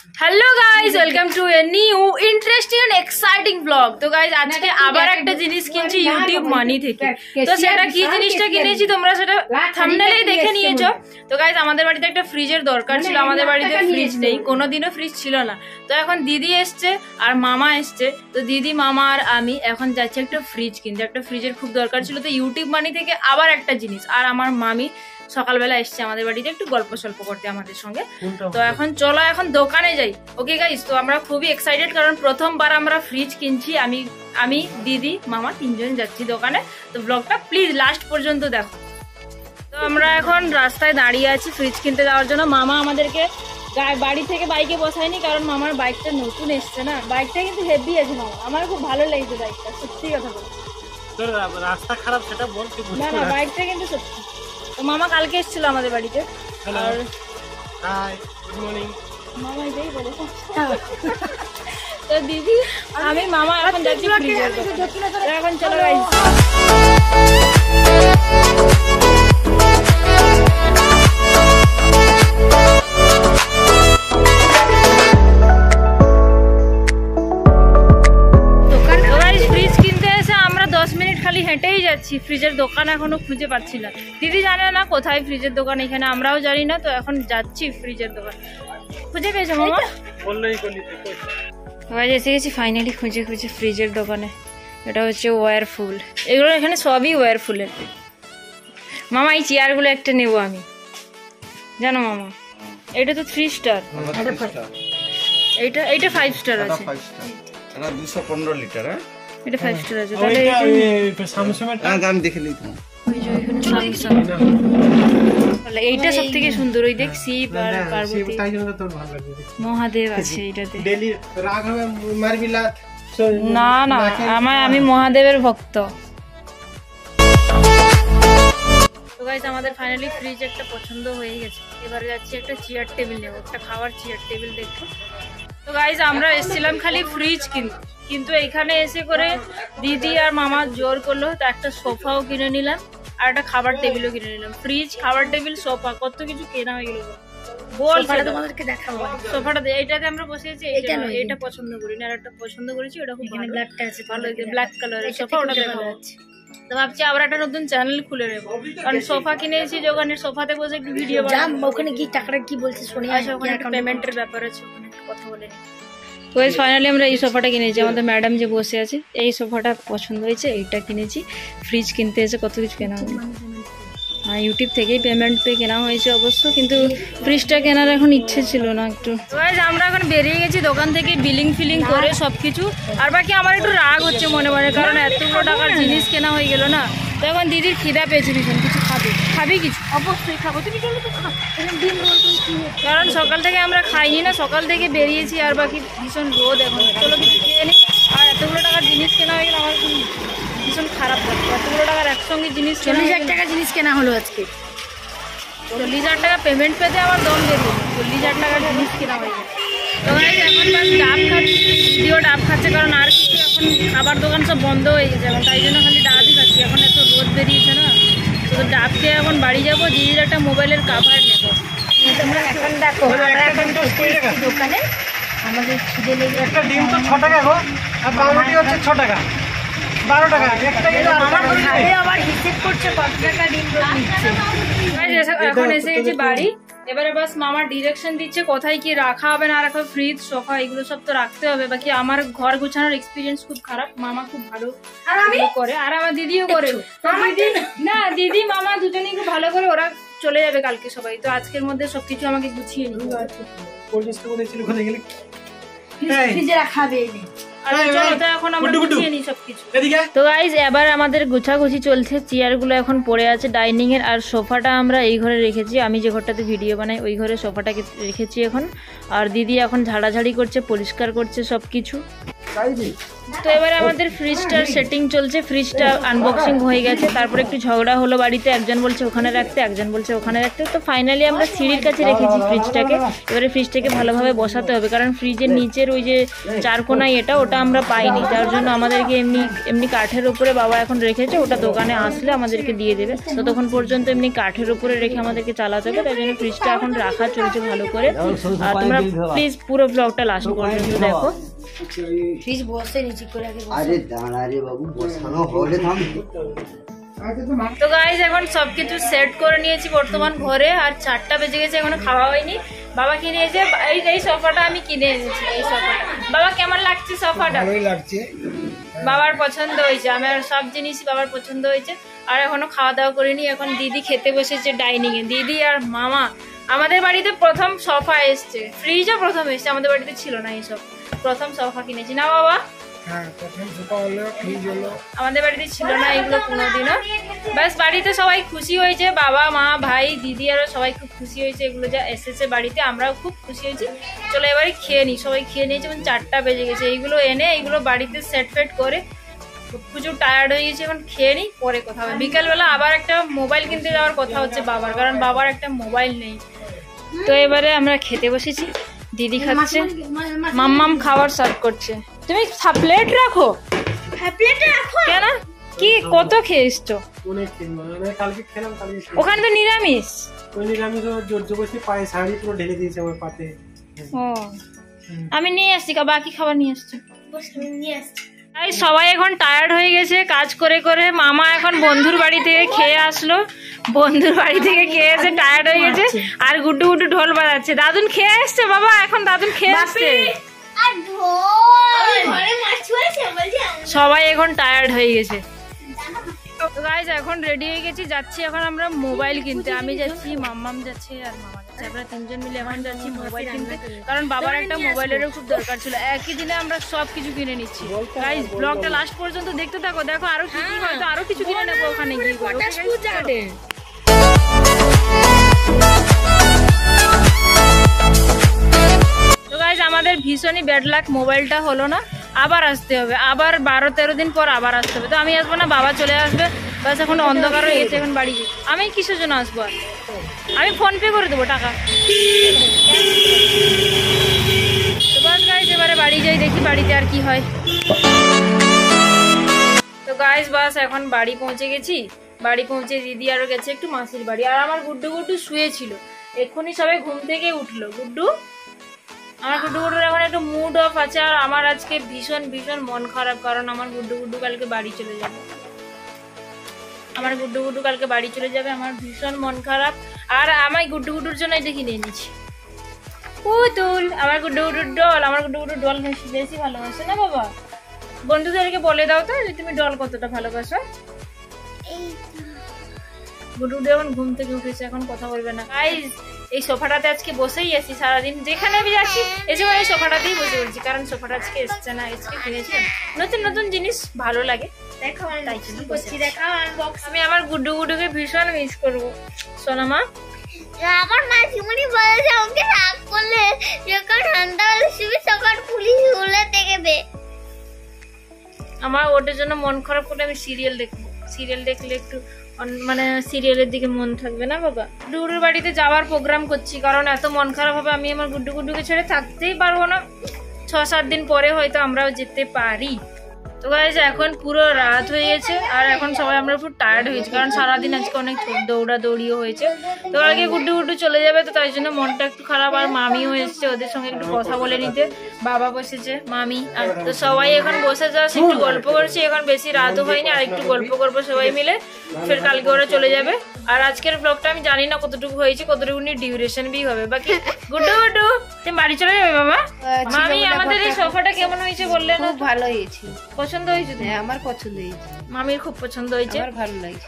Hello guys welcome to a new interesting and exciting blog. তো guys আজকে আবার একটা জিনিস কিনছি ইউটিউব মানি থেকে। তো সেটা কি জিনিসটা কিনেছি তোমরা সেটা থাম্বনেলেই দেখে নিয়েছো। তো গাইজ আমাদের বাড়িতে একটা ফ্রিজের দরকার ছিল, আমাদের বাড়িতে ফ্রিজ নেই, কোনোদিনও ফ্রিজ ছিল না। তো এখন দিদি এসছে আর মামা এসছে, তো দিদি মামা আর আমি এখন যাচ্ছি একটা ফ্রিজ কিনতে। একটা ফ্রিজের খুব দরকার ছিল, তো ইউটিউব মানি থেকে আবার একটা জিনিস। আর আমার মামি সকালবেলা এসছে আমাদের বাড়িতে একটু গল্প সল্প করতে আমাদের সঙ্গে। তো এখন চলো এখন দোকানে যাই। ওকে গাইস, তো আমরা খুবই এক্সাইটেড কারণ প্রথমবার আমরা ফ্রিজ কিনছি। আমি দিদি মামা তিনজন যাচ্ছি দোকানে। তো ব্লগটা প্লিজ লাস্ট পর্যন্ত দেখো। তো আমরা এখন রাস্তায় দাঁড়িয়ে আছি ফ্রিজ কিনতে যাওয়ার জন্য। মামা আমাদেরকে বাড়ি থেকে বাইকে বসায়নি কারণ মামার বাইকটা নতুন এসছে না। বাইকটা কিন্তু হেভি আছে মামা, আমার খুব ভালো লেগেছে বাইকটা, সত্যি কথা বলছি। রাস্তা খারাপ সেটা বলছি না না, বাইকটা কিন্তু সত্যি। তো মামা কালকে এসেছিল আমাদের বাড়িতে। আর হাই গুড মর্নিং মামা এটাই বলে। তো দিদি আমি মামা এখন যাচ্ছি ফ্রিজের দোকানে। এখন চলো গাইস। খালি হেঁটেই যাচ্ছি, ফ্রিজের দোকান এখনো খুঁজে পাচ্ছি না। দিদি জানে না কোথায় ফ্রিজের দোকান, এখানে আমরাও জানি না। তো এখন যাচ্ছি ফ্রিজের দোকান। খুঁজে পেয়েছো মামা? এসে গেছি ফাইনালি খুঁজে খুঁজে ফ্রিজের দোকানে। এটা হচ্ছে ওয়ারফুল, এগুলো এখানে সবই ওয়ারফুলের। মামা এই চেয়ারগুলো একটা নেবো আমি, জানো মামা। এটা তো 3 স্টার, এইটা 5 স্টার আছে। 215 লিটার। এটা 5 স্টার আছে। তাহলে দাম দেখে নিই তো। এইটা সবথেকে সুন্দর। ওই দেখ শিব আর পার্বতী, তাই জন্য তোর ভালো লাগছে। মহাদেব আছে এইটাতে। ডেলি রাগ হবে মারবি লাত। না না, আমি মহাদেবের ভক্ত। তো গাইস আমাদের ফাইনালি ফ্রিজ একটা পছন্দ হয়ে গেছে। এবারে যাচ্ছি একটা চেয়ার টেবিল নেবো, একটা খাওয়ার চেয়ার টেবিল দেখবো। তো গাইস আমরা এসেছিলাম খালি ফ্রিজ কিনতে, কিন্তু এখানে এসে করে দিদি আর মামা জোর করলো, তো একটা সোফাও কিনে নিলাম আর একটা খাবার টেবিলও কিনে নিলাম। ফ্রিজ, খাবার টেবিল, সোফা, কত কিছু কেনা হয়ে গেল। তোমাদেরকে দেখাবো সোফাটা। এইটাতে আমরা বসে আছি, এটা পছন্দ করি না, আর একটা পছন্দ করেছি, ওটা খুব ভালো, ব্ল্যাকটা আছে, ভালো ব্ল্যাক কালারের সোফা, ওটা ভালো আছে। তো ভাবছি আবার একটা নতুন চ্যানেল খুলে নেবো, কারণ সোফা কিনেছি দোকানে, সোফাতে বসে একটু ভিডিও বানাবো। ওখানে কি টাকাটা কি বলছে শুনি, আসলে ওখানে পেমেন্টের ব্যাপার আছে, ওখানে কথা বলে নিই। তো ফাইনালি আমরা এই সোফাটা কিনেছি। আমাদের ম্যাডাম যে বসে আছে, এই সোফাটা পছন্দ হয়েছে, এইটা কিনেছি। ফ্রিজ কিনতে এসে কত কিছু কেনা হয়েছে। হ্যাঁ, ইউটিউব থেকেই পেমেন্ট পে কেনা হয়েছে অবশ্য, কিন্তু ফ্রিজটা কেনার এখন ইচ্ছে ছিল না একটু। আমরা এখন বেরিয়ে গেছি দোকান থেকে বিলিং ফিলিং করে সবকিছু। আর বাকি আমার একটু রাগ হচ্ছে মনে মনে, কারণ এতগুলো টাকার জিনিস কেনা হয়ে গেল না। তো এখন দিদির খিদা পেয়েছে ভীষণ, কিছু খাবি কিছু? অবশ্যই খাবো, তুমি চলো তো খা। কারণ সকাল থেকে আমরা খাইনি না, সকাল থেকে বেরিয়েছি, আর বাকি ভীষণ রোদ এখন। চলো কিছু খেয়ে নিই। আর এতগুলো টাকার জিনিস কেনা হয়ে গেলে আমার ভীষণ খারাপ লাগছে। এতগুলো টাকার একসঙ্গে জিনিস, 40,000 টাকা জিনিস কেনা হলো আজকে। 40,000 টাকা পেমেন্ট পেতে আমার দম বেরিয়ে, 40,000 টাকার জিনিস কেনা হয়ে গেছে। তো এখন বাস ডাব খাচ্ছি, দিদিও ডাব খাচ্ছে, কারণ আর কিছু এখন খাবার দোকান সব বন্ধ হয়ে গেছে এখন, তাই জন্য খালি ডাবই খাচ্ছি। এখন এত রোদ বেরিয়েছে না, তো ডাব খেয়ে এখন বাড়ি যাবো। দিদির একটা মোবাইলের কাভার নেবো। তোমরা এখন দেখো, আমরা এখন দোকানে আমাদের খিদে লেগে, একটা ডিম তো 6 টাকা গো, আর পাউরুটি হচ্ছে 6 টাকা, 12 টাকা। একটা আবার হিসেব করছে কত টাকা ডিম নিচ্ছে। এখন এসে গেছি বাড়ি। এবারে বাস মামার ডিরেকশন দিচ্ছে কোথায় কি রাখা হবে না রাখা, ফ্রিজ, সোফা, এগুলো সব তো রাখতে হবে। বাকি আমার ঘর গুছানোর এক্সপিরিয়েন্স খুব খারাপ, মামা খুব ভালো করে, আর আমার দিদিও করে। না, দিদি মামা দুজনেই খুব ভালো করে, ওরা চলে যাবে কালকে সবাই। তো আজকের মধ্যে সবকিছু আমাকে গুছিয়ে নিতে হবে। তো গাইস এবার আমাদের গুছাগুছি চলছে। চেয়ার গুলো এখন পড়ে আছে ডাইনিং এর, আর সোফাটা আমরা এই ঘরে রেখেছি। আমি যে ঘরটাতে ভিডিও বানাই ওই ঘরে সোফাটাকে রেখেছি এখন। আর দিদি এখন ঝাড়াঝাড়ি করছে, পরিষ্কার করছে সবকিছু। তো এবারে আমাদের ফ্রিজটার সেটিং চলছে, ফ্রিজটা আনবক্সিং হয়ে গেছে। তারপরে একটু ঝগড়া হলো বাড়িতে, একজন বলছে ওখানে রাখতে, একজন বলছে ওখানে রাখতে। তো ফাইনালি আমরা সিঁড়ির কাছে রেখেছি ফ্রিজটাকে। এবারে ফ্রিজটাকে ভালোভাবে বসাতে হবে, কারণ ফ্রিজের নিচের ওই যে চারকোনায় ওটা আমরা পাইনি, যার জন্য আমাদেরকে এমনি কাঠের উপরে বাবা এখন রেখেছে। ওটা দোকানে আসলে আমাদেরকে দিয়ে দেবে, ততক্ষণ পর্যন্ত এমনি কাঠের উপরে রেখে আমাদেরকে চালাতে হবে। তাই জন্য ফ্রিজটা এখন রাখা চলছে ভালো করে। আর তোমরা প্লিজ পুরো ব্লগটা লাস্ট পর্যন্ত দেখো। ফ্রিজ বসে নিচে করে আরে দাঁড়া রে বাবু, বসানো হলে থাম। তো গাইস এখন সবকিছু সেট করে নিয়েছি বর্তমান ঘরে, আর 4টা বেজে গেছে, এখনো খাওয়া হয়নি। বাবা কিনেছে এই সোফাটা, আমি কিনে এনেছি এই সোফাটা। বাবা কেমন লাগছে সোফাটা? ভালোই লাগছে, বাবার পছন্দ হয়েছে। আমার সব জিনিসই বাবার পছন্দ হয়েছে। আর এখনো খাওয়া দাওয়া করিনি, এখন দিদি খেতে বসেছে ডাইনিং এ। দিদি আর মামা। আমাদের বাড়িতে প্রথম সোফা এসছে, ফ্রিজও প্রথম এসছে, আমাদের বাড়িতে ছিল না এইসব। প্রথম সোফা কিনেছি না বাবা? হ্যাঁ, প্রথম সোফা হলো, ফ্রিজ হলো, আমাদের বাড়িতে ছিল না এগুলো কোনোদিনও। ব্যাস বাড়িতে সবাই খুশি হয়েছে, বাবা মা ভাই দিদি আরও সবাই খুব খুশি হয়েছে এগুলো যা এসেছে বাড়িতে। আমরাও খুব খুশি হয়েছি। চলো এবারে খেয়ে নিই, সবাই খেয়ে নিয়েছে, এবং 4টা বেজে গেছে। এইগুলো এনে এইগুলো বাড়িতে সেট ফেট করে প্রচুর টায়ার্ড হয়ে গেছে, এখন খেয়ে নিই, পরে কথা হবে। বিকালবেলা আবার একটা মোবাইল কিনতে যাওয়ার কথা হচ্ছে বাবার, কারণ বাবার একটা মোবাইল নেই। তো এবারে আমরা খেতে বসেছি, দিদি খাচ্ছে, মাম্মাম খাবার সার্ভ করছে। তুমি প্লেট রাখো, কেন কি কত খেয়ে এসছো? ওখানে তো নিরামিষ। ও আমি নিয়ে আসছি, বাকি খাবার নিয়ে আসছি। তাই সবাই এখন টায়ার্ড হয়ে গেছে কাজ করে করে। মামা এখন বন্ধুর বাড়ি থেকে খেয়ে আসলো, বন্ধুর বাড়ি থেকে খেয়ে এসে টায়ার্ড হয়ে গেছে। আর গুড্ডু গুড্ডু ঢোল বাজাচ্ছে। দাদুন খেয়ে আসছে বাবা, এখন দাদুন খেয়ে আসছে। সবাই এখন টায়ার্ড হয়ে গেছে। তো গাইস এখন রেডি হয়ে গেছি, যাচ্ছি এখন আমরা মোবাইল কিনতে। আমি যাচ্ছি, মাম্মাম যাচ্ছে, আর মামা যাচ্ছে। আমরা 3জন মিলে এখন যাচ্ছি মোবাইল কিনতে, কারণ বাবার একটা মোবাইলেরও খুব দরকার ছিল। একই দিনে আমরা সব কিছু কিনে নিচ্ছি। গাইস ব্লগটা লাস্ট পর্যন্ত দেখতে থাকো, দেখো আরো কি কি হয়তো আরো কিছু কিনে নেবো ওখানে গিয়ে। তো গাইস আমাদের ভীষণই ব্যাড লাক, মোবাইলটা হলো না। আবার আসতে হবে, আবার 12-13 দিন পর আবার আসতে হবে। তো আমি আসবো না, বাবা চলে আসবে। বাস এখন অন্ধকার হয়ে গেছে, এখন বাড়ি আমি কিসের জন্য আসবো? আর আমি ফোন পে করে দেবো টাকা। তো বাস গাইস এবারে বাড়ি যাই, দেখি বাড়িতে আর কি হয়। তো গাইস বাস এখন বাড়ি পৌঁছে গেছি। বাড়ি পৌঁছে দিদি আরো গেছে একটু মাসির বাড়ি, আর আমার গুড্ডু গুড্ডু শুয়েছিল। এক্ষুনি সবাই ঘুম থেকে উঠলো। গুড্ডু আমার গুড্ডু গুড্ডুর এখন একটু মুড অফ আছে। আর আমার আজকে ভীষণ ভীষণ মন খারাপ, কারণ আমার গুড্ডু গুড্ডু কালকে বাড়ি চলে যাবে। আমার গুড্ডু গুড্ডু কালকে বাড়ি চলে যাবে, আমার ভীষণ মন খারাপ। আর আমি গুড্ডু গুড্ডুর জন্য এটা কিনে নিয়েছি পুতুল। আমার গুড্ডু গুড্ডুর ডল, আমার গুড্ডু গুড্ডুর ডল বেশি ভালোবাসে না বাবা? বন্ধুদেরকে বলে দাও তো যে তুমি ডল কতটা ভালোবাসো। গুড্ডু গুড্ডু এখন ঘুম থেকে উঠেছে, এখন কথা বলবে না। গাইস এই সোফাটাতে আজকে বসেই আছি সারাদিন, যেখানে আমি যাচ্ছি এসে এই সোফাটাতেই বসে পড়ছি, কারণ সোফাটা আজকে এসছে না। আজকে কিনেছিলাম, নতুন নতুন জিনিস ভালো লাগে, তাই জন্য বসছি। আমি আমার গুড্ডু গুড্ডুকে ভীষণ মিস করবো। সোনামা আমার মাসিমণি বলেছে আমাকে রাগ করলে যখন ঠান্ডা হলে শুবি তখন পুলিশ উলে দেখবে। আমার ওটার জন্য মন খারাপ করলে আমি সিরিয়াল দেখবো। সিরিয়াল দেখলে একটু মানে সিরিয়ালের দিকে মন থাকবে না বাবা। গুড্ডুর বাড়িতে যাওয়ার প্রোগ্রাম করছি, কারণ এত মন খারাপ হবে আমি আমার গুড্ডু গুড্ডুকে ছেড়ে থাকতেই পারবো না। 6-7 দিন পরে হয়তো আমরাও যেতে পারি। তো গাইস এখন পুরো রাত হয়ে গেছে, আর এখন সবাই আমরা পুরো টায়ার্ড হয়েছি, কারণ সারাদিন আজকে অনেক দৌড়াদৌড়িও হয়েছে। তো আগে গুড্ডু গুড্ডু চলে যাবে, তো তাই জন্য মনটা একটু খারাপ। আর মামিও এসছে, ওদের সঙ্গে একটু কথা বলে নিতে। বাবা বসেছে, মামি, আর তো সবাই এখন বসে যাচ্ছে, একটু গল্প করছি। এখন বেশি রাতও হয়নি, আর একটু গল্প করবো সবাই মিলে, ফের কালকে ওরা চলে যাবে। আর আজকের ব্লগটা আমি জানি না কতটুকু হয়েছে, কতটুকু ডিউরেশন বি হবে। বাকি গুড্ডু গুড্ডু তুমি বাড়ি চলে যাবে বাবা। মামি আমাদের এই সোফাটা কেমন হয়েছে বললে না? খুব ভালো হয়েছে, পছন্দ হয়েছে? হ্যাঁ আমার পছন্দ হয়েছে, মামির খুব পছন্দ হয়েছে, আমার ভালো লাগছে,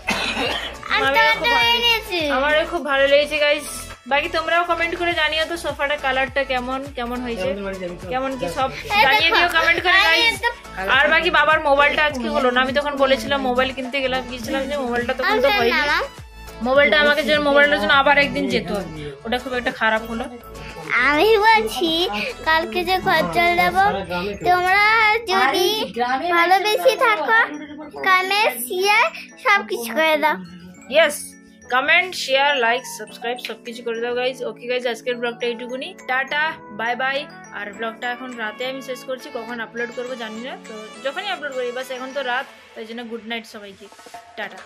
আমারও খুব ভালো লেগেছে গাইস। বাকি তোমরাও কমেন্ট করে জানিও তো সোফাটা কালারটা কেমন কেমন হয়েছে, কেমন কি সব জানিয়ে দিও কমেন্ট করে গাইস। আর বাকি বাবার মোবাইলটা আজকে হলো না, আমি তখন বলেছিলাম মোবাইল কিনতে গিয়েছিলাম যে মোবাইলটা তখন তো হয়নি। মোবাইলটা আমাকে যে মোবাইলটার জন্য আবার একদিন যেতে হবে, ওটা খুব একটা খারাপ হলো। আমি বলছি কালকে যে ঘর চল যাবো, তোমরা যদি ভালোবেসে থাকো কমেন্ট শেয়ার সবকিছু করে দাও। Yes, comment share like subscribe সবকিছু করে দাও গাইজ। ওকে গাইজ, আজকের ব্লগটা এইটুকুনি, টাটা বাই বাই। আর ব্লগটা এখন রাতে আমি শেষ করছি, কখন আপলোড করবো জানি না, তো যখনই আপলোড করি, বাস এখন তো রাত, তাই জন্য গুড নাইট সবাইকে, টাটা।